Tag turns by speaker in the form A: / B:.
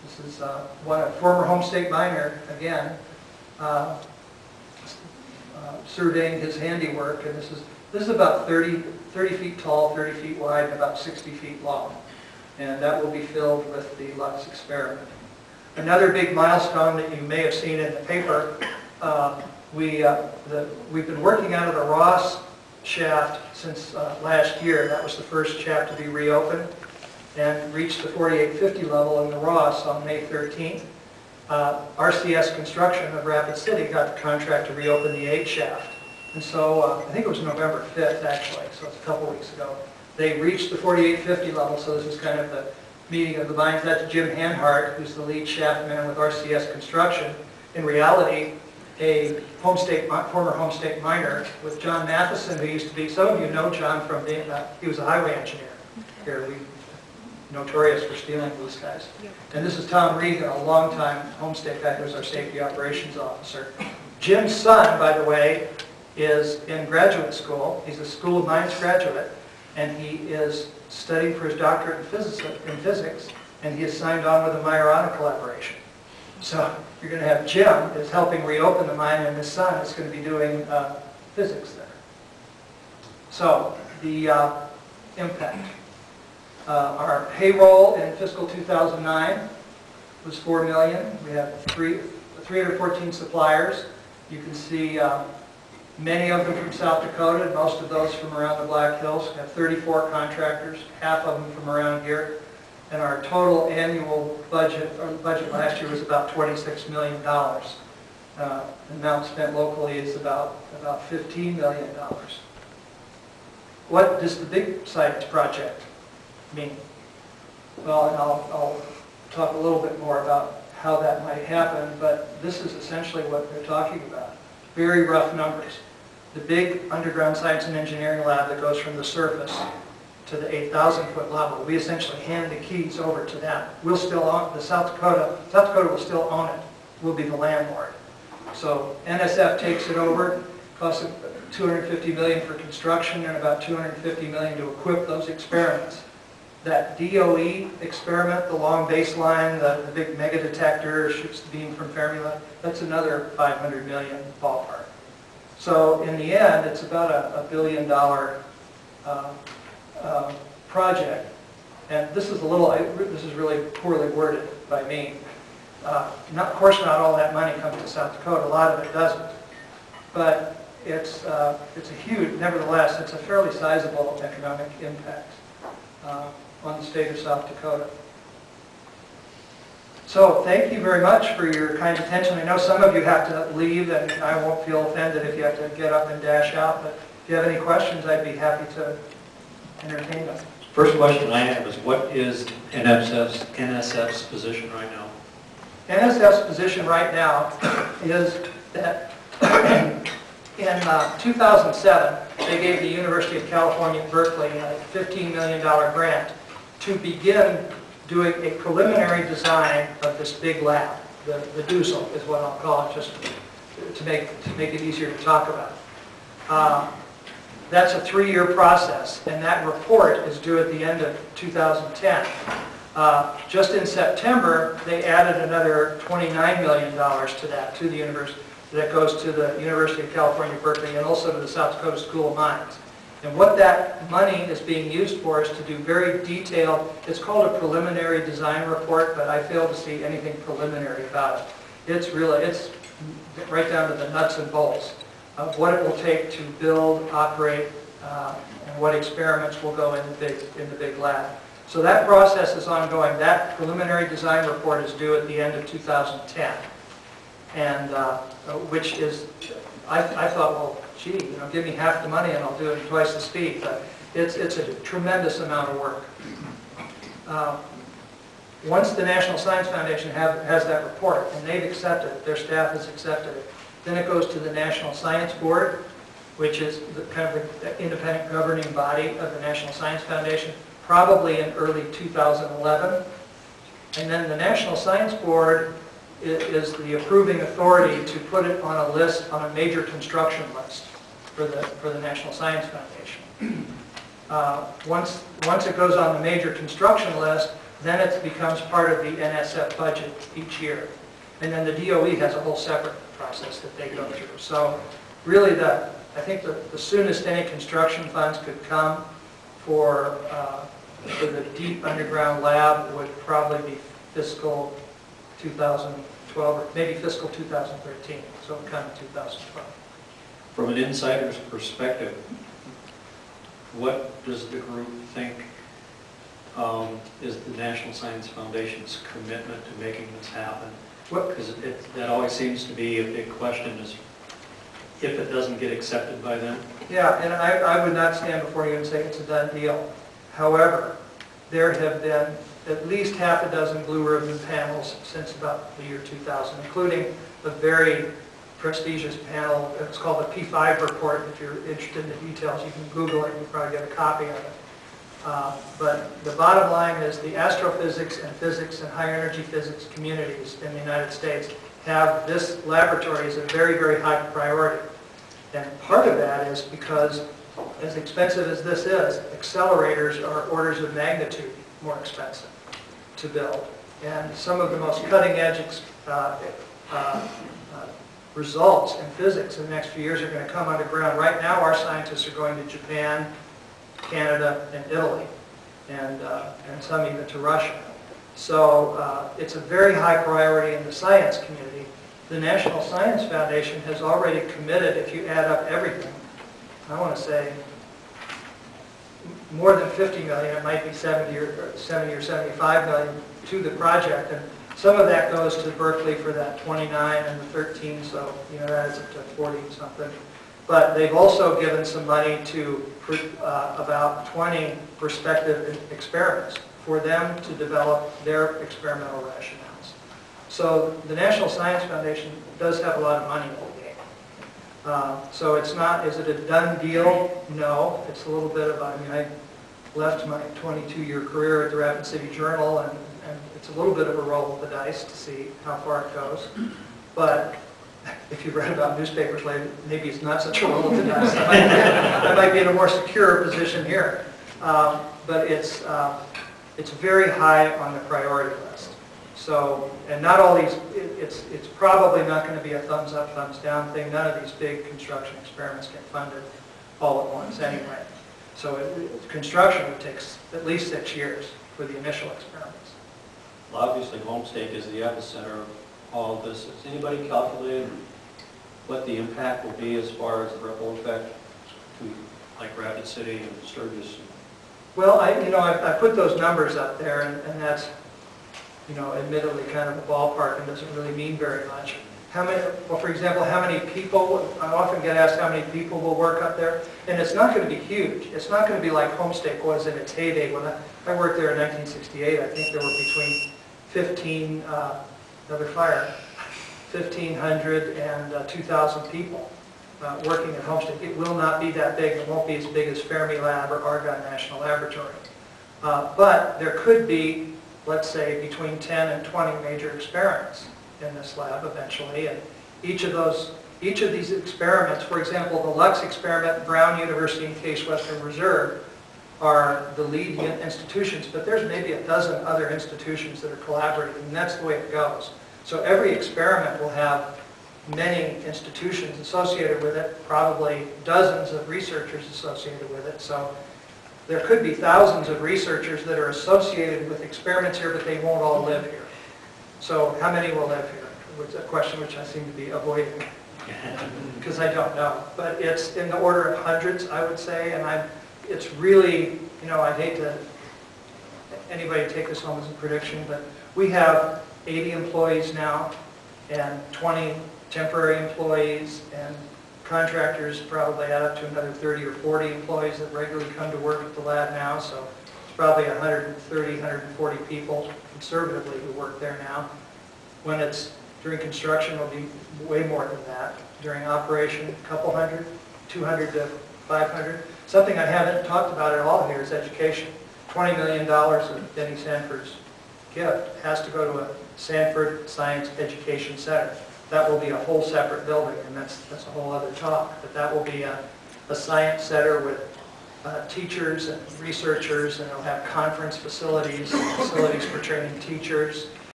A: This is a former home state miner, again, surveying his handiwork, and this is about 30 feet tall, 30 feet wide, and about 60 feet long. And that will be filled with the Lux experiment. Another big milestone that you may have seen in the paper, we've been working out of the Ross shaft since last year. That was the first shaft to be reopened and reached the 4850 level in the Ross on May 13th. RCS Construction of Rapid City got the contract to reopen the 8 shaft. And so I think it was November 5th actually, so it's a couple weeks ago. They reached the 4850 level, so this is kind of the meeting of the minds. That's Jim Hanhart, who's the lead shaft man with RCS Construction. In reality, a former home state miner with John Matheson, who used to be, some of you know John from being, he was a highway engineer here. Notorious for stealing blue skies. And this is Tom Regan, a longtime home state guy who was our safety operations officer. Jim's son, by the way, is in graduate school. He's a School of Mines graduate, and he is studying for his doctorate in physics, and he has signed on with the Majorana collaboration. So you're going to have Jim is helping reopen the mine, and his son is going to be doing physics there. So the impact. Our payroll in fiscal 2009 was $4 million. We have 314 suppliers. You can see many of them from South Dakota, and most of those from around the Black Hills. We have 34 contractors, half of them from around here. And our total annual budget, or budget last year was about $26 million. The amount spent locally is about $15 million. What does the big sites project mean? Well, and I'll talk a little bit more about how that might happen, but this is essentially what they're talking about. Very rough numbers. The big underground science and engineering lab that goes from the surface to the 8,000-foot level, we essentially hand the keys over to them. We'll still own, South Dakota will still own it. We'll be the landlord. So NSF takes it over, costs $250 million for construction and about $250 million to equip those experiments. That DOE experiment, the long baseline, the big mega detector shoots the beam from Fermi, that's another $500 million ballpark. So in the end, it's about a $1 billion project. And this is this is really poorly worded by me. Of course, not all that money comes to South Dakota. A lot of it doesn't. But it's a huge, nevertheless, it's a fairly sizable economic impact on the state of South Dakota. So thank you very much for your kind attention. I know some of you have to leave, and I won't feel offended if you have to get up and dash out, but if you have any questions, I'd be happy to entertain them.
B: First question I have is, what is NSF's position right now?
A: NSF's position right now is that in 2007, they gave the University of California, Berkeley a $15 million grant to begin doing a preliminary design of this big lab. The DUSL is what I'll call it, just to make it easier to talk about. That's a 3-year process, and that report is due at the end of 2010. Just in September, they added another $29 million to that, to the university. That goes to the University of California, Berkeley, and also to the South Dakota School of Mines. And what that money is being used for is to do very detailed, it's called a preliminary design report, but I fail to see anything preliminary about it. It's right down to the nuts and bolts of what it will take to build, operate, and what experiments will go in the big lab. So that process is ongoing. That preliminary design report is due at the end of 2010. And which is, I thought, well, gee, give me half the money and I'll do it at twice the speed. But it's a tremendous amount of work. Once the National Science Foundation has that report, and they've accepted it, their staff has accepted it, then it goes to the National Science Board, which is kind of the independent governing body of the National Science Foundation, probably in early 2011. And then the National Science Board is the approving authority to put it on a list, on a major construction list for the National Science Foundation. Once it goes on the major construction list, then it becomes part of the NSF budget each year. And then the DOE has a whole separate process that they go through. So really I think the soonest any construction funds could come for the deep underground lab would probably be fiscal 2012 or maybe fiscal 2013. So it would come in 2012.
B: From an insider's perspective, what does the group think is the National Science Foundation's commitment to making this happen? Because that always seems to be a big question, is if it doesn't get accepted by them.
A: Yeah, and I would not stand before you and say it's a done deal. However, there have been at least half a dozen blue ribbon panels since about the year 2000, including a very prestigious panel. It's called the P5 report. If you're interested in the details, you can Google it and you'll probably get a copy of it. But the bottom line is the astrophysics and physics and high energy physics communities in the United States have this laboratory as a very, very high priority. And part of that is because, as expensive as this is, accelerators are orders of magnitude more expensive to build. And some of the most cutting edge results in physics in the next few years are going to come underground. Right now our scientists are going to Japan, Canada, and Italy, and some even to Russia. So it's a very high priority in the science community. The National Science Foundation has already committed, if you add up everything, I want to say more than 50 million, it might be 70 or 75 million to the project. And some of that goes to Berkeley for that 29 and the 13, so that adds up to 40 something. But they've also given some money to about 20 prospective experiments for them to develop their experimental rationales. So the National Science Foundation does have a lot of money in the game. So it's not, is it a done deal? No. It's a little bit of, I left my 22-year career at the Rapid City Journal, and it's a little bit of a roll of the dice to see how far it goes. But if you've read about newspapers lately, maybe it's not such a roll of the dice. I might be in a more secure position here. But it's very high on the priority list. So, and not all these, it's probably not going to be a thumbs up, thumbs down thing. None of these big construction experiments get funded all at once anyway. So construction would take at least 6 years for the initial experiments.
B: Well, obviously Homestake is the epicenter of all of this. Has anybody calculated what the impact will be as far as the ripple effect to like Rapid City and Sturgis?
A: Well, I put those numbers up there, and that's, admittedly kind of a ballpark and doesn't really mean very much. How many, well, for example, how many people, I often get asked how many people will work up there, and it's not going to be huge. It's not going to be like Homestake was in its heyday. When I worked there in 1968, I think there were between 1,500 and 2,000 people working at Homestake. It will not be that big. It won't be as big as Fermilab or Argonne National Laboratory. But there could be, let's say, between 10 and 20 major experiments in this lab eventually. And each of these experiments, for example, the Lux experiment at Brown University and Case Western Reserve are the lead institutions, but there's maybe a dozen other institutions that are collaborating, and that's the way it goes. So every experiment will have many institutions associated with it, probably dozens of researchers associated with it. So there could be thousands of researchers that are associated with experiments here, but they won't all live here. So how many will live here? It's a question which I seem to be avoiding because I don't know. But it's in the order of hundreds, I would say, and it's really, I'd hate to anybody take this home as a prediction, but we have 80 employees now and 20 temporary employees, and contractors probably add up to another 30 or 40 employees that regularly come to work at the lab now. So it's probably 130, 140 people conservatively who work there now. When it's during construction, it'll be way more than that. During operation, a couple hundred, 200 to 500. Something I haven't talked about at all here is education. $20 million of Denny Sanford's gift has to go to a Sanford Science Education Center. That will be a whole separate building, and that's a whole other talk. But that will be a science center with teachers and researchers, and it'll have conference facilities, facilities for training teachers,